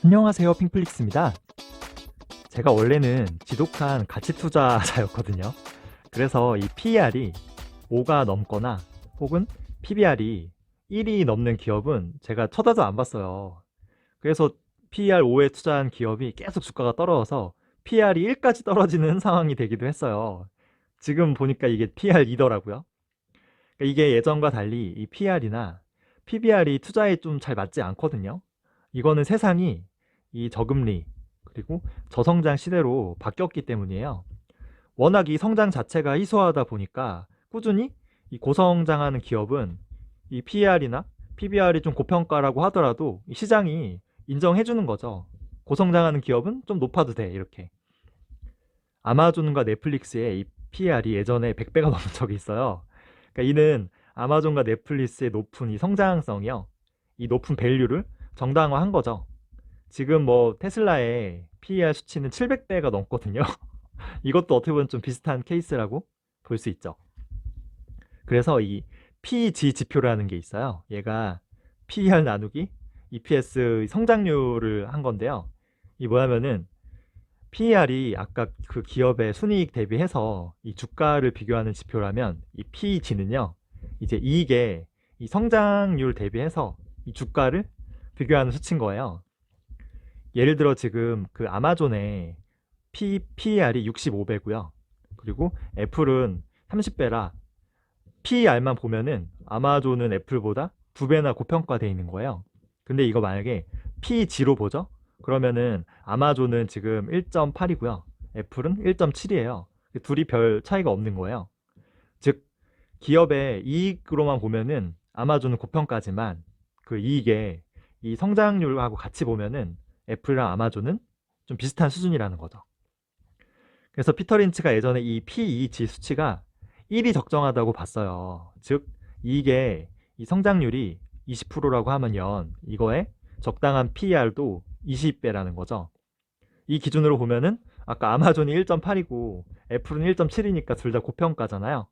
안녕하세요, 핑플릭스입니다. 제가 원래는 지독한 가치 투자자였거든요. 그래서 이 PER이 5가 넘거나 혹은 PBR이 1이 넘는 기업은 제가 쳐다도 안 봤어요. 그래서 PER 5에 투자한 기업이 계속 주가가 떨어져서 PER이 1까지 떨어지는 상황이 되기도 했어요. 지금 보니까 이게 PER2더라고요. 이게 예전과 달리 이 PER이나 PBR이 투자에 좀 잘 맞지 않거든요. 이거는 세상이 이 저금리 그리고 저성장 시대로 바뀌었기 때문이에요. 워낙 이 성장 자체가 희소하다 보니까 꾸준히 이 고성장하는 기업은 이 PER이나 PBR이 좀 고평가라고 하더라도 이 시장이 인정해 주는 거죠. 고성장하는 기업은 좀 높아도 돼, 이렇게. 아마존과 넷플릭스의 이 PER이 예전에 100배가 넘은 적이 있어요. 그러니까 이는 아마존과 넷플릭스의 높은 이 성장성이요, 이 높은 밸류를 정당화한 거죠. 지금 뭐 테슬라의 PER 수치는 700배가 넘거든요. 이것도 어떻게 보면 좀 비슷한 케이스라고 볼 수 있죠. 그래서 이 PEG 지표라는 게 있어요. 얘가 PER 나누기 EPS 성장률을 한 건데요. 이 뭐냐면은 PER이 아까 그 기업의 순이익 대비해서 이 주가를 비교하는 지표라면 이 PEG는요, 이제 이익의 이 성장률 대비해서 이 주가를 비교하는 수치인 거예요. 예를 들어 지금 그 아마존의 PER이 65배고요. 그리고 애플은 30배라 PER만 보면은 아마존은 애플보다 2배나 고평가되어 있는 거예요. 근데 이거 만약에 PEG로 보죠? 그러면은 아마존은 지금 1.8이고요. 애플은 1.7이에요. 둘이 별 차이가 없는 거예요. 즉, 기업의 이익으로만 보면은 아마존은 고평가지만 그 이익의 이 성장률하고 같이 보면은 애플이랑 아마존은 좀 비슷한 수준이라는 거죠. 그래서 피터 린치가 예전에 이 PEG 수치가 1이 적정하다고 봤어요. 즉, 이익의 이 성장률이 20%라고 하면요, 이거에 적당한 PER도 20배라는 거죠. 이 기준으로 보면은 아까 아마존이 1.8이고 애플은 1.7이니까 둘 다 고평가잖아요.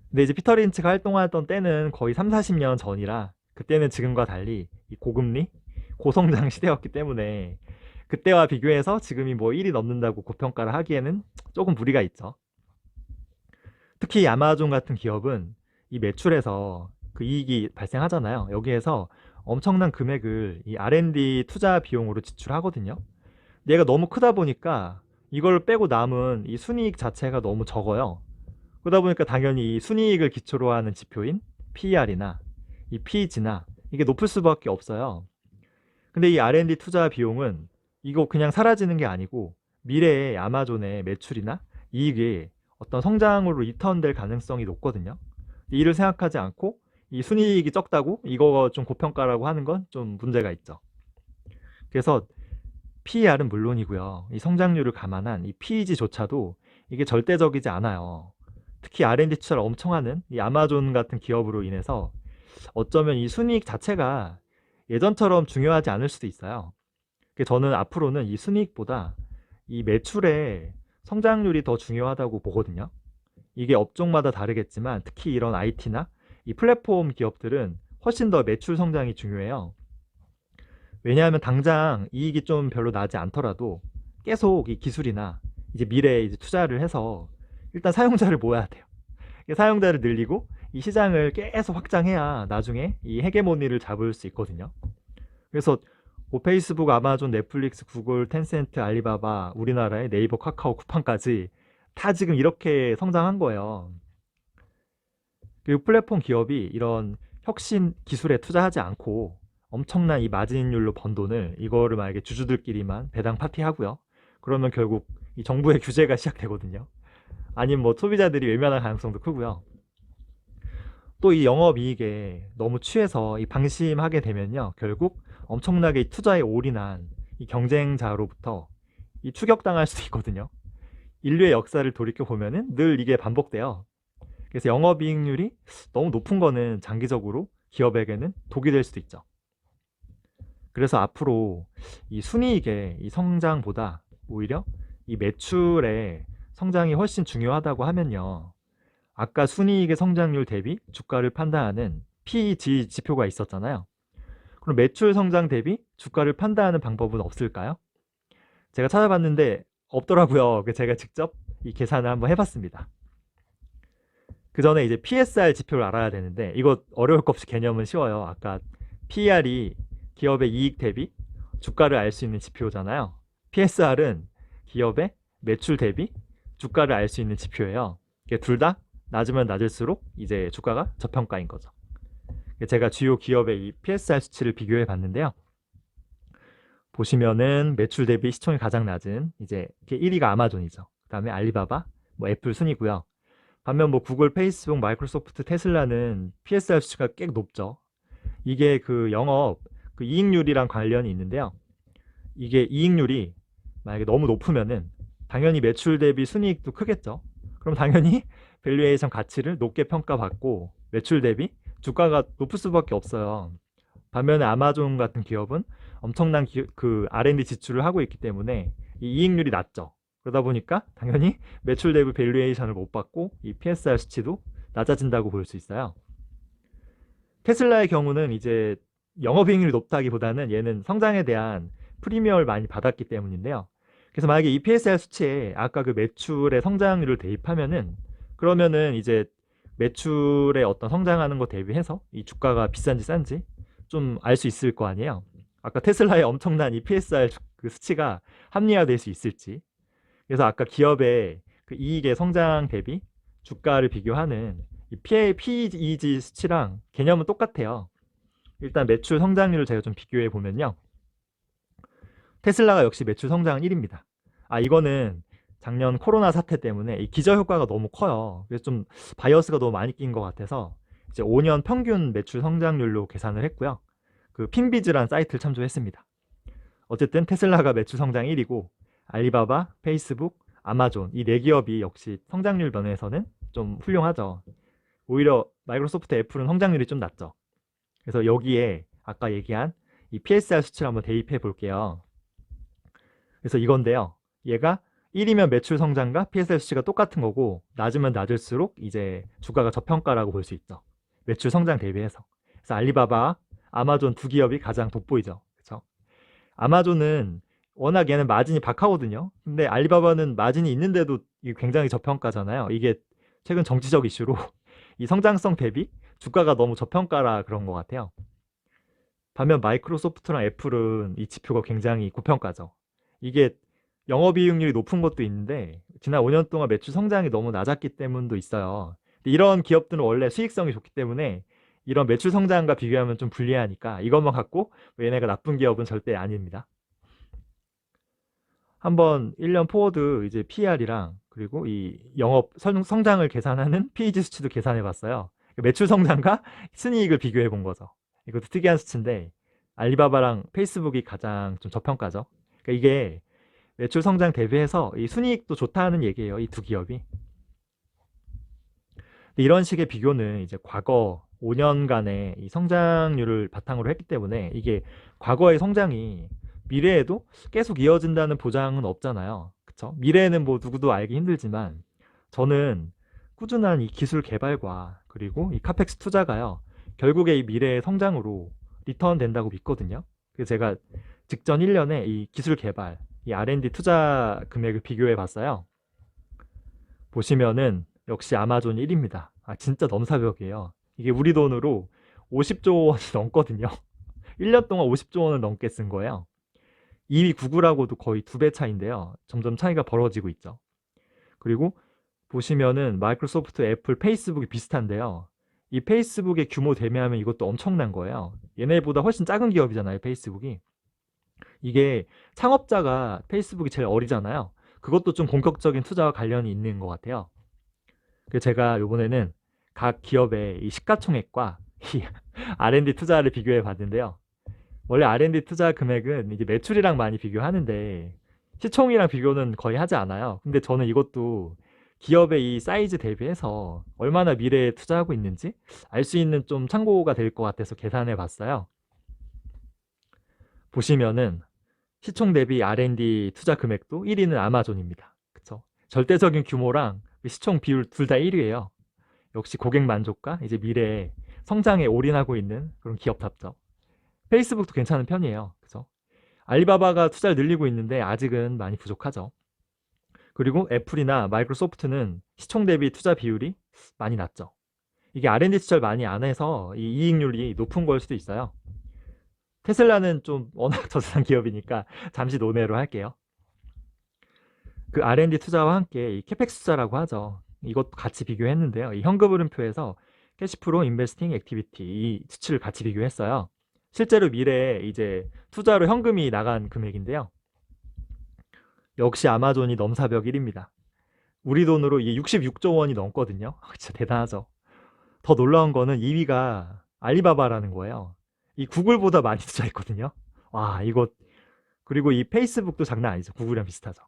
근데 이제 피터 린치가 활동하던 때는 거의 3, 40년 전이라 그때는 지금과 달리 이 고금리, 고성장 시대였기 때문에 그때와 비교해서 지금이 뭐 1이 넘는다고 고평가를 하기에는 조금 무리가 있죠. 특히 이 아마존 같은 기업은 이 매출에서 그 이익이 발생하잖아요. 여기에서 엄청난 금액을 이 R&D 투자 비용으로 지출하거든요. 근데 얘가 너무 크다 보니까 이걸 빼고 남은 이 순이익 자체가 너무 적어요. 그러다 보니까 당연히 이 순이익을 기초로 하는 지표인 PER이나 이 PEG나 이게 높을 수밖에 없어요. 근데 이 R&D 투자 비용은 이거 그냥 사라지는 게 아니고 미래의 아마존의 매출이나 이익이 어떤 성장으로 리턴될 가능성이 높거든요. 이를 생각하지 않고 이 순이익이 적다고 이거 좀 고평가라고 하는 건 좀 문제가 있죠. 그래서 PER은 물론이고요, 이 성장률을 감안한 이 PEG조차도 이게 절대적이지 않아요. 특히 R&D 투자를 엄청 하는 이 아마존 같은 기업으로 인해서 어쩌면 이 순이익 자체가 예전처럼 중요하지 않을 수도 있어요. 저는 앞으로는 이 순이익보다 이 매출의 성장률이 더 중요하다고 보거든요. 이게 업종마다 다르겠지만 특히 이런 IT나 이 플랫폼 기업들은 훨씬 더 매출 성장이 중요해요. 왜냐하면 당장 이익이 좀 별로 나지 않더라도 계속 이 기술이나 이제 미래에 이제 투자를 해서 일단 사용자를 모아야 돼요. 사용자를 늘리고 이 시장을 계속 확장해야 나중에 이 헤게모니를 잡을 수 있거든요. 그래서 뭐 페이스북, 아마존, 넷플릭스, 구글, 텐센트, 알리바바, 우리나라의 네이버, 카카오, 쿠팡까지 다 지금 이렇게 성장한 거예요. 그리고 플랫폼 기업이 이런 혁신 기술에 투자하지 않고 엄청난 이 마진율로 번 돈을 이거를 만약에 주주들끼리만 배당 파티하고요, 그러면 결국 이 정부의 규제가 시작되거든요. 아니면 뭐 소비자들이 외면할 가능성도 크고요. 또 이 영업이익에 너무 취해서 이 방심하게 되면요, 결국 엄청나게 이 투자에 올인한 이 경쟁자로부터 이 추격당할 수도 있거든요. 인류의 역사를 돌이켜 보면은 늘 이게 반복돼요. 그래서 영업이익률이 너무 높은 거는 장기적으로 기업에게는 독이 될 수도 있죠. 그래서 앞으로 이 순이익의 이 성장보다 오히려 이 매출의 성장이 훨씬 중요하다고 하면요, 아까 순이익의 성장률 대비 주가를 판단하는 PEG 지표가 있었잖아요. 그럼 매출 성장 대비 주가를 판단하는 방법은 없을까요? 제가 찾아봤는데 없더라고요. 그래서 제가 직접 이 계산을 한번 해봤습니다. 그 전에 이제 PSR 지표를 알아야 되는데 이거 어려울 것 없이 개념은 쉬워요. 아까 PER이 기업의 이익 대비 주가를 알 수 있는 지표잖아요. PSR은 기업의 매출 대비 주가를 알 수 있는 지표예요. 둘 다 낮으면 낮을수록 이제 주가가 저평가인 거죠. 제가 주요 기업의 이 PSR 수치를 비교해 봤는데요. 보시면은 매출 대비 시총이 가장 낮은 이제 1위가 아마존이죠. 그다음에 알리바바, 뭐 애플 순이고요. 반면 뭐 구글, 페이스북, 마이크로소프트, 테슬라는 PSR 수치가 꽤 높죠. 이게 그 영업 그 이익률이랑 관련이 있는데요. 이게 이익률이 만약에 너무 높으면은 당연히 매출 대비 순이익도 크겠죠. 그럼 당연히 밸류에이션 가치를 높게 평가받고 매출 대비 주가가 높을 수밖에 없어요. 반면에 아마존 같은 기업은 엄청난 그 R&D 지출을 하고 있기 때문에 이 이익률이 낮죠. 그러다 보니까 당연히 매출 대비 밸류에이션을 못 받고 이 PSR 수치도 낮아진다고 볼 수 있어요. 테슬라의 경우는 이제 영업이익률이 높다기보다는 얘는 성장에 대한 프리미엄을 많이 받았기 때문인데요. 그래서 만약에 이 PSR 수치에 아까 그 매출의 성장률을 대입하면은 그러면은 이제 매출의 어떤 성장하는 거 대비해서 이 주가가 비싼지 싼지 좀 알 수 있을 거 아니에요. 아까 테슬라의 엄청난 이 PSR 그 수치가 합리화될 수 있을지. 그래서 아까 기업의 그 이익의 성장 대비 주가를 비교하는 이 PEG 수치랑 개념은 똑같아요. 일단 매출 성장률을 제가 좀 비교해 보면요. 테슬라가 역시 매출 성장은 1위입니다. 이거는 작년 코로나 사태 때문에 이 기저효과가 너무 커요. 그래서 좀 바이어스가 너무 많이 낀 것 같아서 이제 5년 평균 매출 성장률로 계산을 했고요. 그 핀비즈란 사이트를 참조했습니다. 어쨌든 테슬라가 매출 성장 1위고 알리바바, 페이스북, 아마존 이 네 기업이 역시 성장률 면에서는 좀 훌륭하죠. 오히려 마이크로소프트, 애플은 성장률이 좀 낮죠. 그래서 여기에 아까 얘기한 이 PSR 수치를 한번 대입해 볼게요. 그래서 이건데요. 얘가 1이면 매출 성장과 PSR 수치가 똑같은 거고 낮으면 낮을수록 이제 주가가 저평가라고 볼 수 있죠. 매출 성장 대비해서. 그래서 알리바바, 아마존 두 기업이 가장 돋보이죠. 그렇죠? 아마존은 워낙 얘는 마진이 박하거든요. 근데 알리바바는 마진이 있는데도 굉장히 저평가잖아요. 이게 최근 정치적 이슈로 이 성장성 대비 주가가 너무 저평가라 그런 것 같아요. 반면 마이크로소프트랑 애플은 이 지표가 굉장히 고평가죠. 이게 영업이익률이 높은 것도 있는데 지난 5년 동안 매출 성장이 너무 낮았기 때문도 있어요. 이런 기업들은 원래 수익성이 좋기 때문에 이런 매출 성장과 비교하면 좀 불리하니까 이것만 갖고 얘네가 나쁜 기업은 절대 아닙니다. 한번 1년 포워드 이제 PER이랑 그리고 이 영업 성장을 계산하는 PEG 수치도 계산해 봤어요. 매출 성장과 순이익을 비교해 본 거죠. 이것도 특이한 수치인데 알리바바랑 페이스북이 가장 좀 저평가죠. 그러니까 이게 매출 성장 대비해서 이 순이익도 좋다는 얘기예요. 이 두 기업이. 이런 식의 비교는 이제 과거 5년간의 이 성장률을 바탕으로 했기 때문에 이게 과거의 성장이 미래에도 계속 이어진다는 보장은 없잖아요. 그쵸? 미래에는 뭐 누구도 알기 힘들지만 저는 꾸준한 이 기술 개발과 그리고 이 카펙스 투자가요. 결국에 이 미래의 성장으로 리턴 된다고 믿거든요. 그래서 제가 직전 1년에 이 기술 개발, 이 R&D 투자 금액을 비교해 봤어요. 보시면은 역시 아마존 1위입니다. 진짜 넘사벽이에요. 이게 우리 돈으로 50조 원이 넘거든요. 1년 동안 50조 원을 넘게 쓴 거예요. 2위 구글하고도 거의 2배 차인데요. 점점 차이가 벌어지고 있죠. 그리고 보시면은 마이크로소프트, 애플, 페이스북이 비슷한데요. 이 페이스북의 규모 대비하면 이것도 엄청난 거예요. 얘네보다 훨씬 작은 기업이잖아요, 페이스북이. 이게 창업자가 페이스북이 제일 어리잖아요. 그것도 좀 본격적인 투자와 관련이 있는 것 같아요. 그래서 제가 이번에는 각 기업의 이 시가총액과 이 R&D 투자를 비교해 봤는데요. 원래 R&D 투자 금액은 이제 매출이랑 많이 비교하는데 시총이랑 비교는 거의 하지 않아요. 근데 저는 이것도 기업의 이 사이즈 대비해서 얼마나 미래에 투자하고 있는지 알 수 있는 좀 참고가 될 것 같아서 계산해 봤어요. 보시면은 시총 대비 R&D 투자 금액도 1위는 아마존입니다. 그쵸? 절대적인 규모랑 시총 비율 둘 다 1위예요. 역시 고객 만족과 이제 미래에 성장에 올인하고 있는 그런 기업답죠. 페이스북도 괜찮은 편이에요. 그래서 알리바바가 투자를 늘리고 있는데 아직은 많이 부족하죠. 그리고 애플이나 마이크로소프트는 시총 대비 투자 비율이 많이 낮죠. 이게 R&D 투자를 많이 안 해서 이 이익률이 높은 걸 수도 있어요. 테슬라는 좀 워낙 저세상 기업이니까 잠시 논외로 할게요. 그 R&D 투자와 함께 이 캐펙스 투자라고 하죠. 이것도 같이 비교했는데요. 이 현금 흐름표에서 캐시프로 인베스팅 액티비티 이 수치를 같이 비교했어요. 실제로 미래에 이제 투자로 현금이 나간 금액인데요. 역시 아마존이 넘사벽 1위입니다. 우리 돈으로 이게 66조 원이 넘거든요. 진짜 대단하죠. 더 놀라운 거는 2위가 알리바바라는 거예요. 이 구글보다 많이 투자했거든요. 와, 이거 그리고 이 페이스북도 장난 아니죠. 구글이랑 비슷하죠.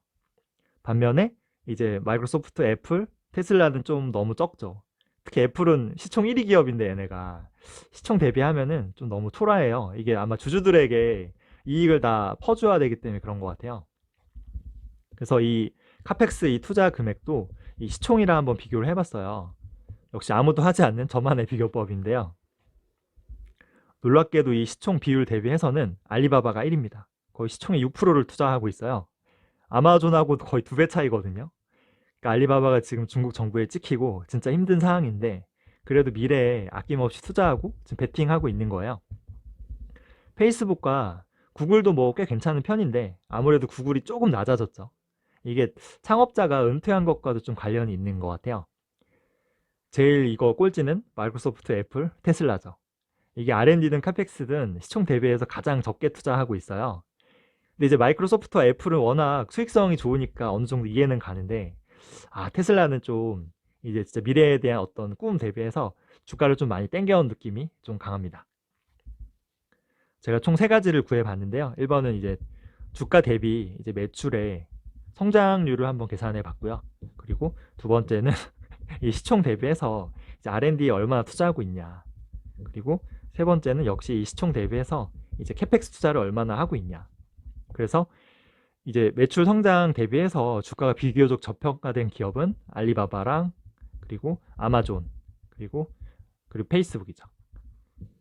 반면에 이제 마이크로소프트, 애플, 테슬라는 좀 너무 적죠. 특히 애플은 시총 1위 기업인데 얘네가 시총 대비하면은 좀 너무 초라해요. 이게 아마 주주들에게 이익을 다 퍼줘야 되기 때문에 그런 것 같아요. 그래서 이 카펙스 이 투자 금액도 이 시총이랑 한번 비교를 해봤어요. 역시 아무도 하지 않는 저만의 비교법인데요. 놀랍게도 이 시총 비율 대비해서는 알리바바가 1위입니다. 거의 시총의 6%를 투자하고 있어요. 아마존하고 거의 2배 차이거든요. 그러니까 알리바바가 지금 중국 정부에 찍히고 진짜 힘든 상황인데 그래도 미래에 아낌없이 투자하고 지금 베팅하고 있는 거예요. 페이스북과 구글도 뭐 꽤 괜찮은 편인데 아무래도 구글이 조금 낮아졌죠. 이게 창업자가 은퇴한 것과도 좀 관련이 있는 것 같아요. 제일 이거 꼴찌는 마이크로소프트, 애플, 테슬라죠. 이게 R&D든 카펙스든 시총 대비해서 가장 적게 투자하고 있어요. 근데 이제 마이크로소프트와 애플은 워낙 수익성이 좋으니까 어느 정도 이해는 가는데 테슬라는 좀 이제 진짜 미래에 대한 어떤 꿈 대비해서 주가를 좀 많이 땡겨온 느낌이 좀 강합니다. 제가 총 3가지를 구해봤는데요. 1번은 이제 주가 대비 이제 매출의 성장률을 한번 계산해 봤고요. 그리고 두 번째는 이 시총 대비해서 이제 R&D에 얼마나 투자하고 있냐. 그리고 세 번째는 역시 이 시총 대비해서 이제 캐펙스 투자를 얼마나 하고 있냐. 그래서 이제 매출 성장 대비해서 주가가 비교적 저평가된 기업은 알리바바랑 그리고 아마존 그리고 페이스북이죠.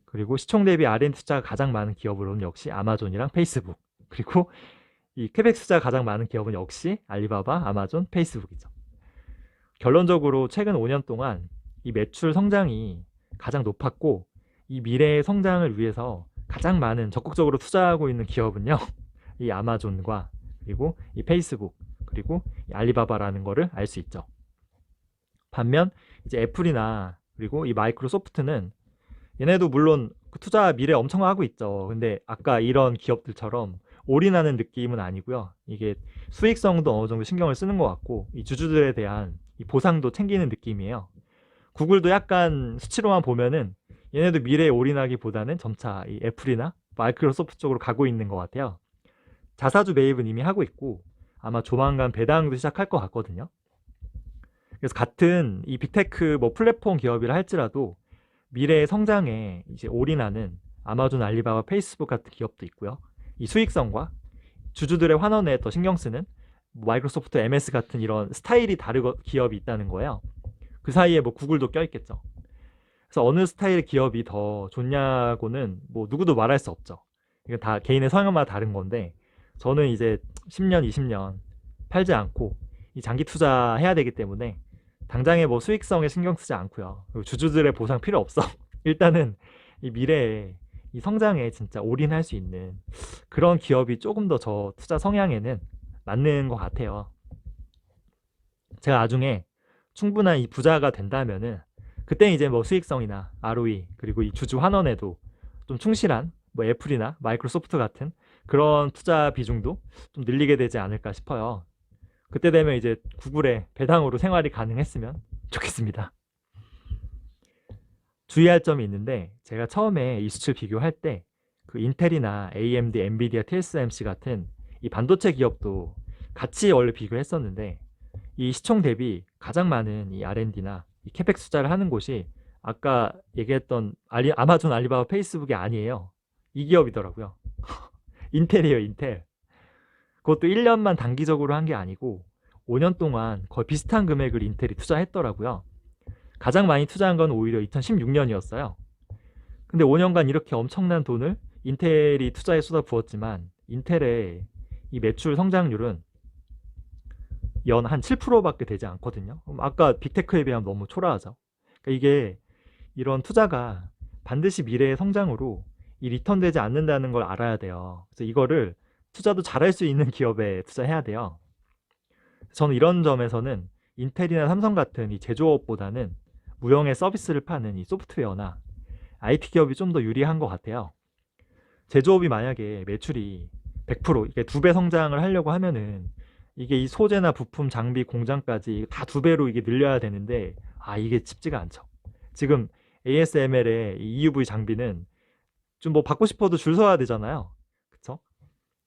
그리고 시총 대비 R&D 투자가 가장 많은 기업으로는 역시 아마존이랑 페이스북. 그리고 이 캐펙스 투자가 가장 많은 기업은 역시 알리바바, 아마존, 페이스북이죠. 결론적으로 최근 5년 동안 이 매출 성장이 가장 높았고 이 미래의 성장을 위해서 가장 많은 적극적으로 투자하고 있는 기업은요. 이 아마존과 그리고 이 페이스북 그리고 이 알리바바라는 거를 알 수 있죠. 반면 이제 애플이나 그리고 이 마이크로소프트는 얘네도 물론 투자 미래 엄청 하고 있죠. 근데 아까 이런 기업들처럼 올인하는 느낌은 아니고요. 이게 수익성도 어느 정도 신경을 쓰는 것 같고 이 주주들에 대한 이 보상도 챙기는 느낌이에요. 구글도 약간 수치로만 보면은 얘네도 미래에 올인하기보다는 점차 이 애플이나 마이크로소프트 쪽으로 가고 있는 것 같아요. 자사주 매입은 이미 하고 있고 아마 조만간 배당도 시작할 것 같거든요. 그래서 같은 이 빅테크 뭐 플랫폼 기업이라 할지라도 미래의 성장에 이제 올인하는 아마존, 알리바바, 페이스북 같은 기업도 있고요. 이 수익성과 주주들의 환원에 더 신경 쓰는 마이크로소프트, MS 같은 이런 스타일이 다른 기업이 있다는 거예요. 그 사이에 뭐 구글도 껴있겠죠. 그래서 어느 스타일의 기업이 더 좋냐고는 뭐 누구도 말할 수 없죠. 이건 다 개인의 성향마다 다른 건데 저는 이제 10년, 20년 팔지 않고 이 장기 투자해야 되기 때문에 당장에 뭐 수익성에 신경 쓰지 않고요. 그리고 주주들의 보상 필요 없어. 일단은 이 미래에 이 성장에 진짜 올인할 수 있는 그런 기업이 조금 더 저 투자 성향에는 맞는 것 같아요. 제가 나중에 충분한 이 부자가 된다면은 그때 이제 뭐 수익성이나 ROE 그리고 이 주주 환원에도 좀 충실한 뭐 애플이나 마이크로소프트 같은 그런 투자 비중도 좀 늘리게 되지 않을까 싶어요. 그때 되면 이제 구글의 배당으로 생활이 가능했으면 좋겠습니다. 주의할 점이 있는데 제가 처음에 이 수치를 비교할 때 그 인텔이나 AMD, 엔비디아, TSMC 같은 이 반도체 기업도 같이 원래 비교했었는데 이 시총 대비 가장 많은 이 R&D나 이 캐펙 투자를 하는 곳이 아까 얘기했던 아마존, 알리바바, 페이스북이 아니에요. 이 기업이더라고요. 인텔이에요, 인텔. 그것도 1년만 단기적으로 한 게 아니고 5년 동안 거의 비슷한 금액을 인텔이 투자했더라고요. 가장 많이 투자한 건 오히려 2016년이었어요. 근데 5년간 이렇게 엄청난 돈을 인텔이 투자에 쏟아부었지만 인텔의 이 매출 성장률은 연 한 7%밖에 되지 않거든요. 아까 빅테크에 비하면 너무 초라하죠. 그러니까 이게 이런 투자가 반드시 미래의 성장으로 이 리턴되지 않는다는 걸 알아야 돼요. 그래서 이거를 투자도 잘할 수 있는 기업에 투자해야 돼요. 저는 이런 점에서는 인텔이나 삼성 같은 이 제조업보다는 무형의 서비스를 파는 이 소프트웨어나 IT 기업이 좀 더 유리한 것 같아요. 제조업이 만약에 매출이 100% 이게 2배 성장을 하려고 하면은 이게 이 소재나 부품, 장비, 공장까지 다 2배로 이게 늘려야 되는데 이게 쉽지가 않죠. 지금 ASML의 이 EUV 장비는 좀 뭐 받고 싶어도 줄 서야 되잖아요. 그쵸?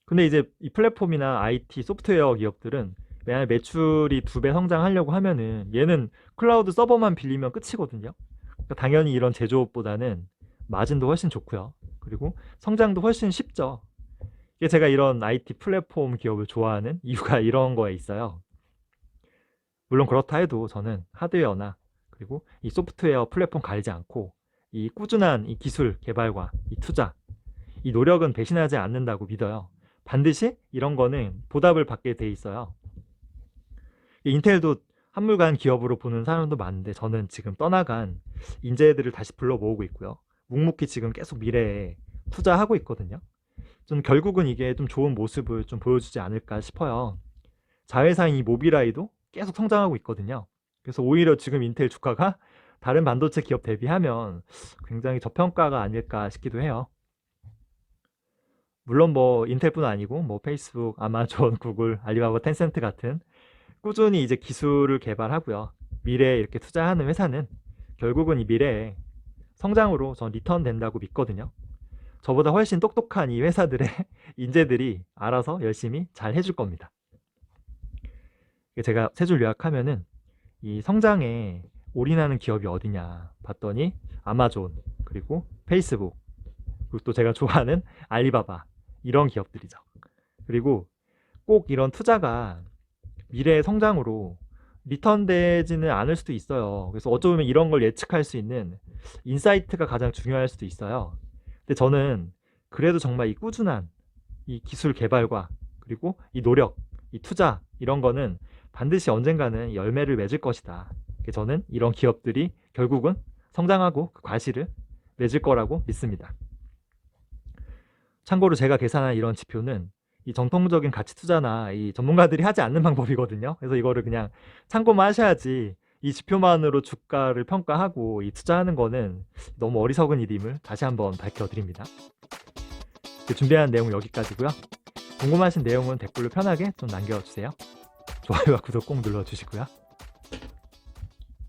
근데 이제 이 플랫폼이나 IT 소프트웨어 기업들은 만약 매출이 2배 성장하려고 하면은 얘는 클라우드 서버만 빌리면 끝이거든요. 그러니까 당연히 이런 제조업보다는 마진도 훨씬 좋고요. 그리고 성장도 훨씬 쉽죠. 이게 제가 이런 IT 플랫폼 기업을 좋아하는 이유가 이런 거에 있어요. 물론 그렇다 해도 저는 하드웨어나 그리고 이 소프트웨어 플랫폼 가리지 않고 이 꾸준한 이 기술 개발과 이 투자, 이 노력은 배신하지 않는다고 믿어요. 반드시 이런 거는 보답을 받게 돼 있어요. 인텔도 한물간 기업으로 보는 사람도 많은데 저는 지금 떠나간 인재들을 다시 불러 모으고 있고요. 묵묵히 지금 계속 미래에 투자하고 있거든요. 좀 결국은 이게 좀 좋은 모습을 좀 보여주지 않을까 싶어요. 자회사인 이 모빌아이도 계속 성장하고 있거든요. 그래서 오히려 지금 인텔 주가가 다른 반도체 기업 대비하면 굉장히 저평가가 아닐까 싶기도 해요. 물론 뭐 인텔뿐 아니고 뭐 페이스북, 아마존, 구글, 알리바바, 텐센트 같은 꾸준히 이제 기술을 개발하고요. 미래에 이렇게 투자하는 회사는 결국은 이 미래에 성장으로 전 리턴 된다고 믿거든요. 저보다 훨씬 똑똑한 이 회사들의 인재들이 알아서 열심히 잘 해줄 겁니다. 제가 세 줄 요약하면은 이 성장에 올인하는 기업이 어디냐 봤더니 아마존, 그리고 페이스북, 그리고 또 제가 좋아하는 알리바바, 이런 기업들이죠. 그리고 꼭 이런 투자가 미래의 성장으로 리턴되지는 않을 수도 있어요. 그래서 어쩌면 이런 걸 예측할 수 있는 인사이트가 가장 중요할 수도 있어요. 근데 저는 그래도 정말 이 꾸준한 이 기술 개발과 그리고 이 노력, 이 투자, 이런 거는 반드시 언젠가는 열매를 맺을 것이다. 저는 이런 기업들이 결국은 성장하고 그 과실을 맺을 거라고 믿습니다. 참고로 제가 계산한 이런 지표는 이 정통적인 가치 투자나 이 전문가들이 하지 않는 방법이거든요. 그래서 이거를 그냥 참고만 하셔야지, 이 지표만으로 주가를 평가하고 이 투자하는 거는 너무 어리석은 일임을 다시 한번 밝혀드립니다. 준비한 내용은 여기까지고요. 궁금하신 내용은 댓글로 편하게 좀 남겨주세요. 좋아요와 구독 꼭 눌러주시고요.